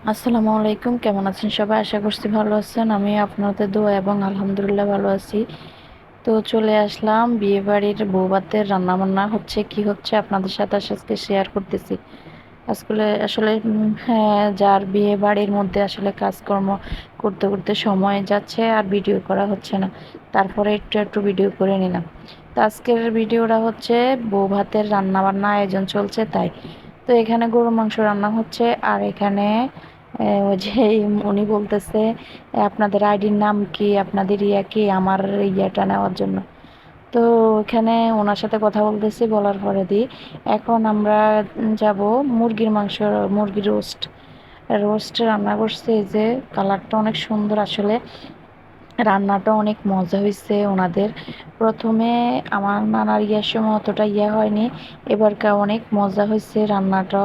আসসালামু আলাইকুম, কেমন আছেন সবাই? আশা করছি ভালো আছেন। আমি আপনাদের দোয়া এবং আলহামদুলিল্লাহ ভালো আছি। তো চলে আসলাম বিয়েবাড়ির বউভাতের রান্নাবান্না হচ্ছে কি হচ্ছে আপনাদের সাথে আজকে শেয়ার করতেছি। আসলে হ্যাঁ, যার বিয়ে বাড়ির মধ্যে আসলে কাজকর্ম করতে করতে সময় যাচ্ছে আর ভিডিও করা হচ্ছে না, তারপরে একটু একটু ভিডিও করে নিলাম। তো আজকের ভিডিওটা হচ্ছে বউভাতের রান্নাবান্না আয়োজন চলছে তাই। তো এখানে গরুর মাংস রান্না হচ্ছে আর এখানে ওই যে উনি বলতেছে আপনাদের আইডির নাম কি, আপনাদের ইয়া কি, আমার ইয়াটা নেওয়ার জন্য। তো এখানে ওনার সাথে কথা বলতেছি, বলার পরে এখন আমরা যাব মুরগির মাংস, মুরগির রোস্ট রোস্ট রান্না করছে। এই যে কালারটা অনেক সুন্দর, আসলে রান্নাটা অনেক মজা হয়েছে ওনাদের। প্রথমে আমার নানার ইয়ার সময় অতটা ইয়া হয়নি, এবারকার অনেক মজা হয়েছে রান্নাটা।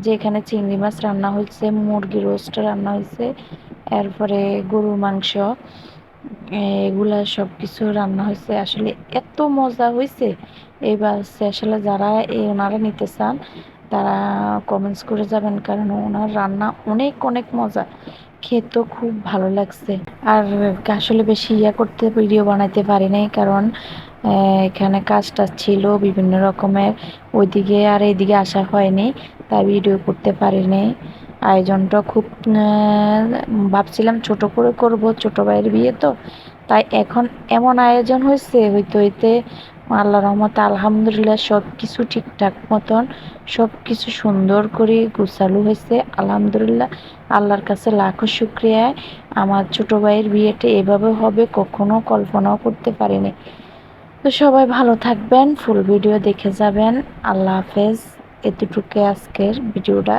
যে এখানে চিংড়ি মাছ রান্না হয়েছে, মুরগি রোস্ট রান্না হয়েছে, এরপরে গরুর মাংস, এগুলা সব কিছু রান্না হয়েছে। আসলে এত মজা হয়েছে। এবার আসলে যারা ওনারা নিতে চান তারা কমেন্টস করে যাবেন, কারণ ওনার রান্না অনেক অনেক মজা, খেতেও খুব ভালো লাগছে। আর আসলে বেশি ইয়া করতে ভিডিও বানাইতে পারি নাই, কারণ এখানে কাজ টাজ ছিল বিভিন্ন রকমের, ওইদিকে আর এইদিকে আসা হয়নি, তাই ভিডিও করতে পারিনি। আয়োজনটা খুব ভাবছিলাম ছোট করে করব, ছোট ভাইয়ের বিয়ে তো, তাই এখন এমন আয়োজন হয়েছে হইতে হইতে আল্লাহ রহমতে আলহামদুলিল্লাহ সব কিছু ঠিকঠাক মতন, সব কিছু সুন্দর করে গোছালো হয়েছে আলহামদুলিল্লাহ। আল্লাহর কাছে লাখো শুক্রিয়া। আমার ছোট ভাইয়ের বিয়েটা এভাবে হবে কখনো কল্পনাও করতে পারিনি। তো সবাই ভালো থাকবেন, ফুল ভিডিও দেখে যাবেন। আল্লাহ হাফেজ। এতটুকু আজকের ভিডিওটা।